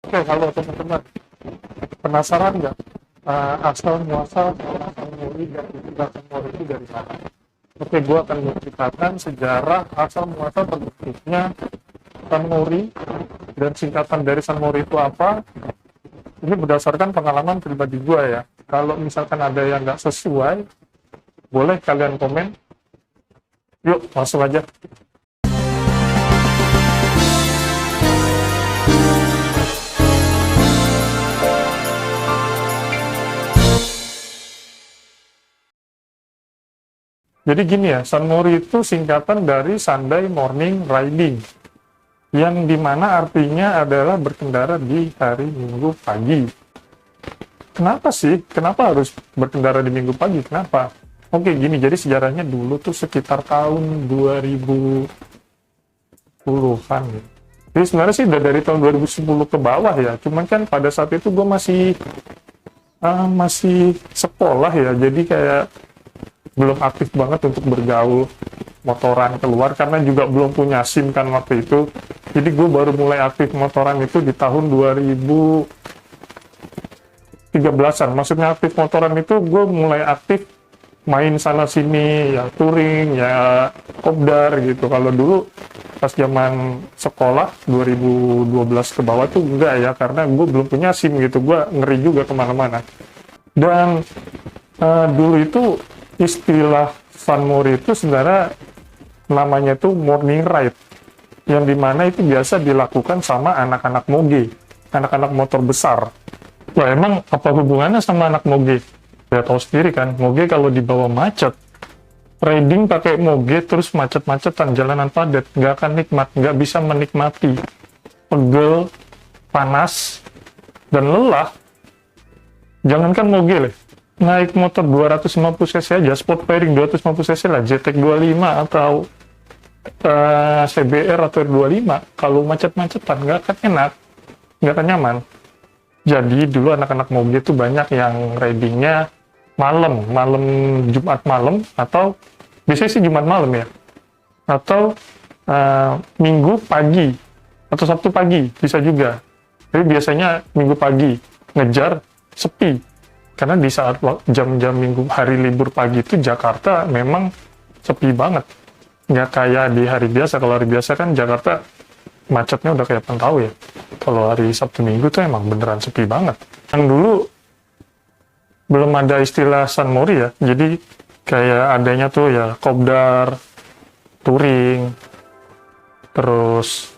Oke, halo teman-teman. Penasaran nggak asal muasal San Mori dan istilah San Mori itu dari mana? Oke, gue akan menceritakan sejarah asal muasal terbentuknya San Mori dan singkatan dari San Mori itu apa. Ini berdasarkan pengalaman pribadi gue ya. Kalau misalkan ada yang nggak sesuai, boleh kalian komen. Yuk, langsung aja. Jadi gini ya, San Mori itu singkatan dari Sunday Morning Riding, yang dimana artinya adalah berkendara di hari Minggu pagi. Kenapa sih? Kenapa harus berkendara di Minggu pagi? Kenapa? Oke, gini, jadi sejarahnya dulu tuh sekitar tahun 2010-an ya. Jadi sebenarnya sih udah dari tahun 2010 ke bawah ya, cuman kan pada saat itu gue masih sekolah ya, jadi kayak belum aktif banget untuk bergaul motoran keluar karena juga belum punya SIM kan waktu itu. Jadi gue baru mulai aktif motoran itu di tahun 2013-an. Maksudnya aktif motoran itu gue mulai aktif main sana sini ya, touring ya, kopdar gitu. Kalau dulu pas zaman sekolah 2012 ke bawah tuh enggak ya, karena gue belum punya SIM gitu. Gue ngeri juga kemana-mana. Dan dulu itu istilah San Mori itu sebenarnya namanya itu morning ride, yang dimana itu biasa dilakukan sama anak-anak moge, anak-anak motor besar. Wah, emang apa hubungannya sama anak moge? Ya tahu sendiri kan, moge kalau dibawa macet, riding pakai moge terus macet-macetan, jalanan padat, nggak akan nikmat, nggak bisa menikmati, pegel, panas, dan lelah. Jangankan moge, naik motor 250 cc aja, sport pairing 250 cc lah, JTEC 25 atau CBR atau R25, kalau macet-macetan nggak akan enak, nggak akan nyaman. Jadi dulu anak-anak moge itu banyak yang ridingnya malam Jumat malam, atau biasanya sih Jumat malam ya, atau Minggu pagi atau Sabtu pagi bisa juga. Tapi biasanya Minggu pagi ngejar sepi. Karena di saat jam-jam minggu hari libur pagi itu Jakarta memang sepi banget. Nggak kayak di hari biasa. Kalau hari biasa kan Jakarta macetnya udah kayak tahu ya. Kalau hari Sabtu Minggu tuh emang beneran sepi banget. Yang dulu belum ada istilah San Mori ya. Jadi kayak adanya tuh ya kopdar, touring, terus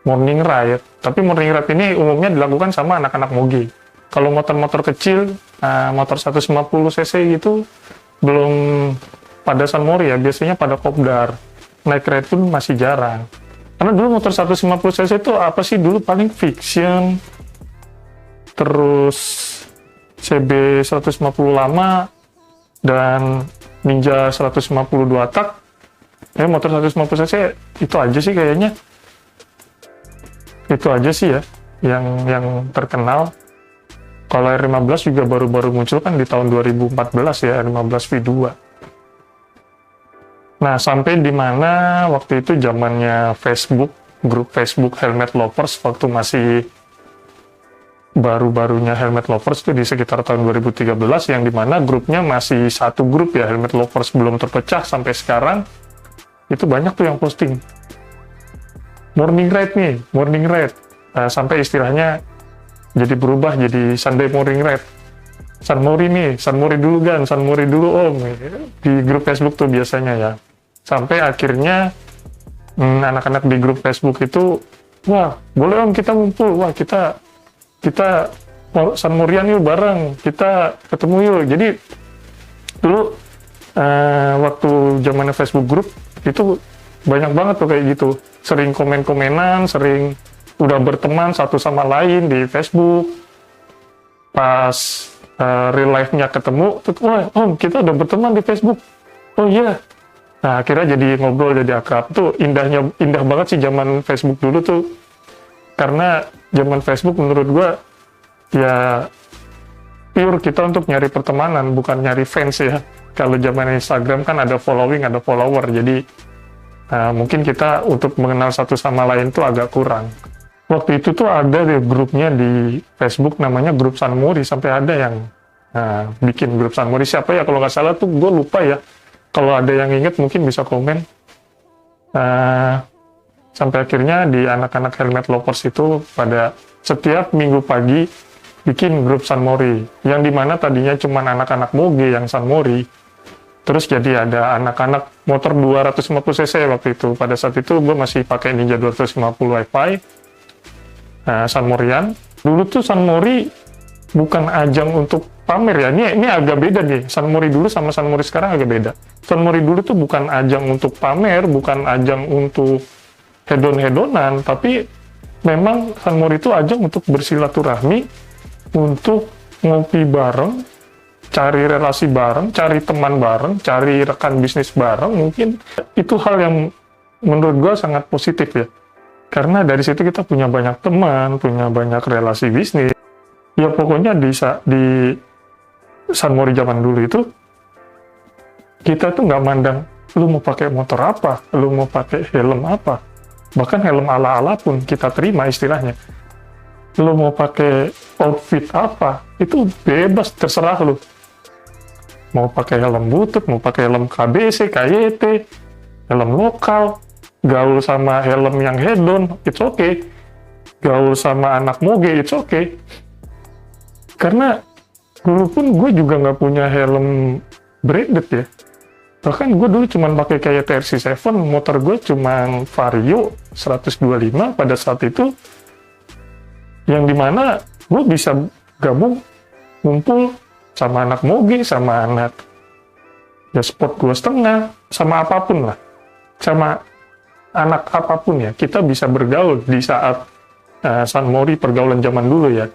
morning ride. Tapi morning ride ini umumnya dilakukan sama anak-anak moge. Kalau motor-motor kecil, motor 150 cc gitu, belum pada San Mori ya, biasanya pada kopdar. Naik ride pun masih jarang. Karena dulu motor 150 cc itu apa sih dulu, paling Fiction, terus CB 150 lama, dan Ninja 152 tak. Motor 150 cc itu aja sih kayaknya. Itu aja sih ya, yang terkenal. Kalau R15 juga baru-baru muncul kan di tahun 2014 ya, R15 V2. Nah, sampai di mana waktu itu zamannya Facebook, grup Facebook Helmet Lovers, waktu masih baru-barunya Helmet Lovers itu di sekitar tahun 2013, yang dimana grupnya masih satu grup ya, Helmet Lovers, belum terpecah sampai sekarang. Itu banyak tuh yang posting morning ride nih, morning ride. Sampai istilahnya jadi berubah jadi Sunday Morning Ride. San Mori nih, San Mori dulu kan, San Mori dulu om. Di grup Facebook tuh biasanya ya. Sampai akhirnya anak-anak di grup Facebook itu, wah boleh om kita ngumpul, wah kita San Morian yuk bareng, kita ketemu yuk. Jadi dulu waktu zamannya Facebook grup itu banyak banget tuh kayak gitu. Sering komen-komenan, sering udah berteman satu sama lain di Facebook. Pas real life-nya ketemu, tuh, wah om kita udah berteman di Facebook. Oh iya. Nah akhirnya jadi ngobrol, jadi akrab. Tuh indah banget sih zaman Facebook dulu tuh. Karena zaman Facebook menurut gua ya pure kita untuk nyari pertemanan, bukan nyari fans ya. Kalau zaman Instagram kan ada following, ada follower. Jadi mungkin kita untuk mengenal satu sama lain tuh agak kurang. waktu itu tuh ada di grupnya di Facebook namanya grup San Mori, sampai ada yang bikin grup San Mori. Siapa ya, kalau nggak salah tuh gue lupa ya, kalau ada yang inget mungkin bisa komen. Sampai akhirnya di anak-anak helmet lovers itu pada setiap minggu pagi bikin grup San Mori, yang dimana tadinya cuma anak-anak moge yang San Mori, terus jadi ada anak-anak motor 250 cc waktu itu. Pada saat itu gue masih pakai Ninja 250 Wi-Fi, San Morian. Dulu tuh San Mori bukan ajang untuk pamer ya, ini agak beda nih, San Mori dulu sama San Mori sekarang agak beda. San Mori dulu tuh bukan ajang untuk pamer, bukan ajang untuk hedon-hedonan, tapi memang San Mori itu ajang untuk bersilaturahmi, untuk ngopi bareng, cari relasi bareng, cari teman bareng, cari rekan bisnis bareng. Mungkin itu hal yang menurut gue sangat positif ya, karena dari situ kita punya banyak teman, punya banyak relasi bisnis. Ya pokoknya di San Mori zaman dulu itu kita tuh nggak mandang lu mau pakai motor apa, lu mau pakai helm apa, bahkan helm ala-ala pun kita terima istilahnya. Lu mau pakai outfit apa, itu bebas, terserah lu. Mau pakai helm butut, mau pakai helm KBC, KYT, helm lokal, gaul sama helm yang hedon, it's okay. Gaul sama anak moge, it's okay. Karena dulu pun gue juga nggak punya helm branded ya. Bahkan gue dulu cuma pakai kayak TRC7, motor gue cuma Vario 125 pada saat itu, yang dimana gue bisa gabung, ngumpul sama anak moge, sama anak ya sport 2,5, sama apapun lah, sama anak apapun ya, kita bisa bergaul di saat San Mori pergaulan zaman dulu ya.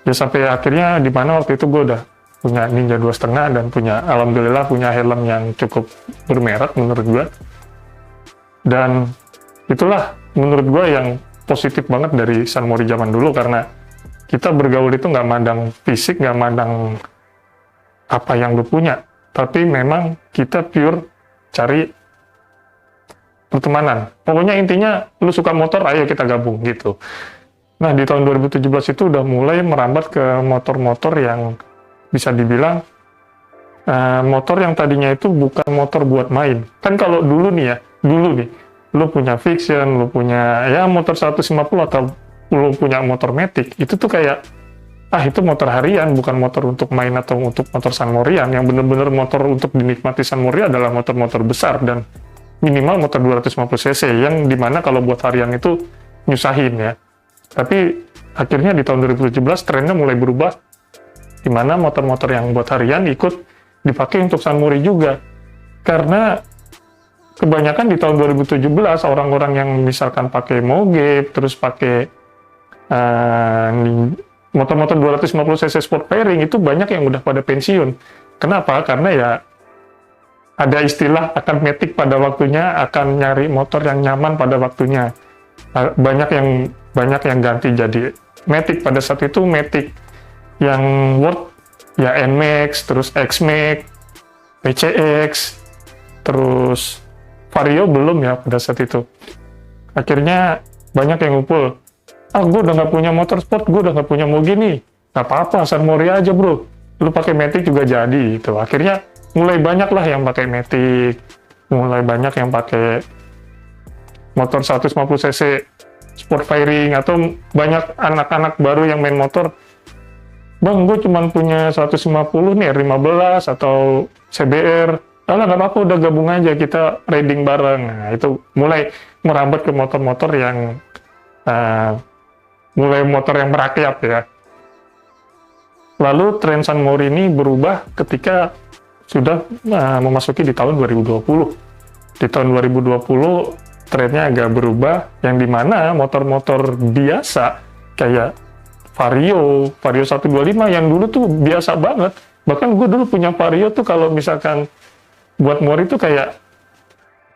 Ya sampai akhirnya dimana waktu itu gue udah punya Ninja 2,5 dan alhamdulillah punya helm yang cukup bermerek menurut gue. Dan itulah menurut gue yang positif banget dari San Mori zaman dulu, karena kita bergaul itu nggak mandang fisik, nggak mandang apa yang lu punya, tapi memang kita pure cari pertemanan. Pokoknya intinya lu suka motor, ayo kita gabung gitu. Nah di tahun 2017 itu udah mulai merambat ke motor-motor yang bisa dibilang motor yang tadinya itu bukan motor buat main. Kan kalau dulu nih, lu punya Fiction, lu punya ya motor 150 atau lu punya motor Matic, itu tuh kayak, itu motor harian, bukan motor untuk main atau untuk motor San Morian. Yang bener-bener motor untuk dinikmati San Mori adalah motor-motor besar dan minimal motor 250 cc, yang dimana kalau buat harian itu nyusahin ya. Tapi akhirnya di tahun 2017 trennya mulai berubah, di mana motor-motor yang buat harian ikut dipakai untuk San Mori juga. Karena kebanyakan di tahun 2017 orang-orang yang misalkan pakai moge, terus pakai motor-motor 250 cc sport pairing, itu banyak yang udah pada pensiun. Kenapa? Karena ya ada istilah akan matic pada waktunya, akan nyari motor yang nyaman pada waktunya. Banyak yang ganti jadi matic. Pada saat itu matic yang World ya NMAX, terus XMAX, PCX, terus Vario belum ya pada saat itu. Akhirnya banyak yang ngumpul, gue udah nggak punya motor sport, gue udah nggak punya moge nih, nggak apa-apa, San Mori aja bro, lu pakai matic juga jadi itu. Akhirnya mulai banyak lah yang pakai matic, mulai banyak yang pakai motor 150 cc sport fairing, atau banyak anak-anak baru yang main motor, bang gue cuma punya 150 nih R15 atau CBR, nggak apa-apa, udah gabung aja kita riding bareng. Nah itu mulai merambat ke motor-motor yang mulai motor yang merakyat ya. Lalu tren San Mori ini berubah ketika sudah memasuki di tahun 2020. Di tahun 2020 trennya agak berubah, yang dimana motor-motor biasa kayak Vario 125 yang dulu tuh biasa banget. Bahkan gue dulu punya Vario tuh kalau misalkan buat Mori tuh kayak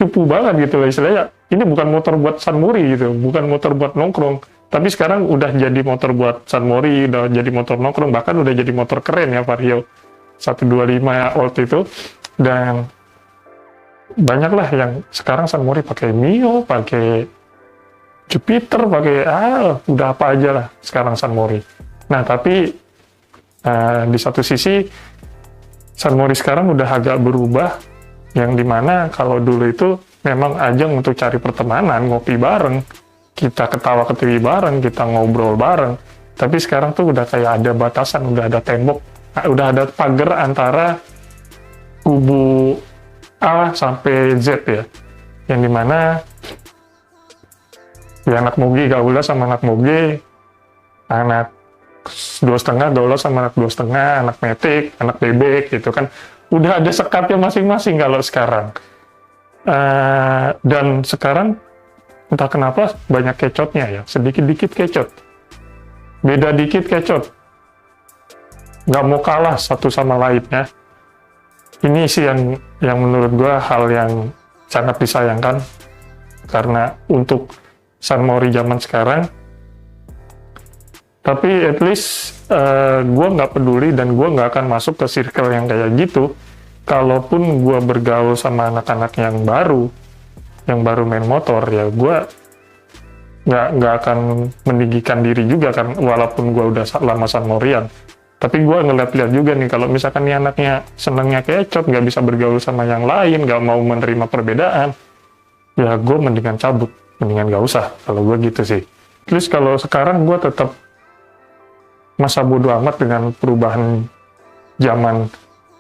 cupu banget gitu loh istilahnya. Ini bukan motor buat San Mori gitu, bukan motor buat nongkrong. Tapi sekarang udah jadi motor buat San Mori, udah jadi motor nongkrong, bahkan udah jadi motor keren ya Vario 125 old itu. Dan banyaklah yang sekarang San Mori pakai Mio, pakai Jupiter, pakai udah apa aja lah sekarang San Mori. Nah tapi di satu sisi San Mori sekarang udah agak berubah, yang dimana kalau dulu itu memang ajang untuk cari pertemanan, ngopi bareng, kita ketawa-ketiwi bareng, kita ngobrol bareng. Tapi sekarang tuh udah kayak ada batasan, udah ada tembok, udah ada pagar antara kubu A sampai Z ya, yang dimana ya anak Moge gaulnya sama anak Moge, anak 2,5 gaulnya sama anak 2,5, anak Metik, anak Bebek gitu kan, udah ada sekatnya masing-masing kalau sekarang. Dan sekarang entah kenapa banyak kecotnya ya, sedikit-dikit kecot, beda dikit kecot, nggak mau kalah satu sama lainnya. Ini sih yang menurut gua hal yang sangat disayangkan, karena untuk San Mori zaman sekarang. Tapi at least gue nggak peduli dan gue nggak akan masuk ke circle yang kayak gitu. Kalaupun gue bergaul sama anak-anak yang baru main motor, ya gue nggak akan meninggikan diri juga kan, walaupun gue udah lama San Morian. Tapi gue ngeliat-liat juga nih, kalau misalkan nih anaknya senengnya kecot, nggak bisa bergaul sama yang lain, nggak mau menerima perbedaan, ya gue mendingan cabut, mendingan nggak usah. Kalau gue gitu sih. Terus kalau sekarang gue tetap masa bodo amat dengan perubahan zaman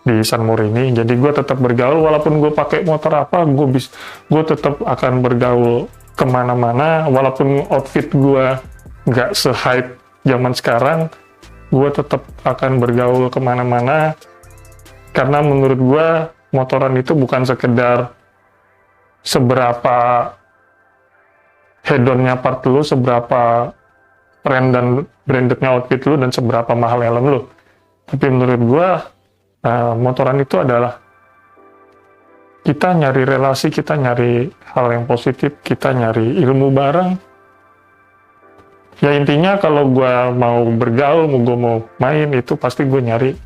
di San Mori ini. Jadi gue tetap bergaul, walaupun gue pakai motor apa, gue tetap akan bergaul kemana-mana. Walaupun outfit gue nggak se-hype zaman sekarang, gue tetap akan bergaul kemana-mana. Karena menurut gue motoran itu bukan sekedar seberapa hedonnya part lu, seberapa brandednya outfit lu, dan seberapa mahal helm lu. Tapi menurut gua motoran itu adalah kita nyari relasi, kita nyari hal yang positif, kita nyari ilmu bareng. Ya intinya kalau gua mau bergaul, gua mau main, itu pasti gue nyari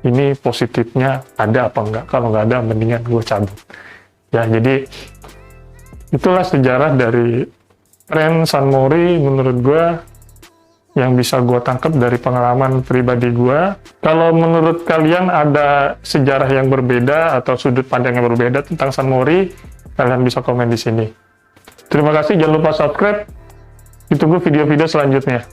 ini positifnya ada apa enggak. Kalau nggak ada, mendingan gue cabut. Ya jadi itulah sejarah dari tren San Mori menurut gue, yang bisa gue tangkap dari pengalaman pribadi gue. Kalau menurut kalian ada sejarah yang berbeda atau sudut pandang yang berbeda tentang San Mori, kalian bisa komen di sini. Terima kasih, jangan lupa subscribe. Ditunggu video-video selanjutnya.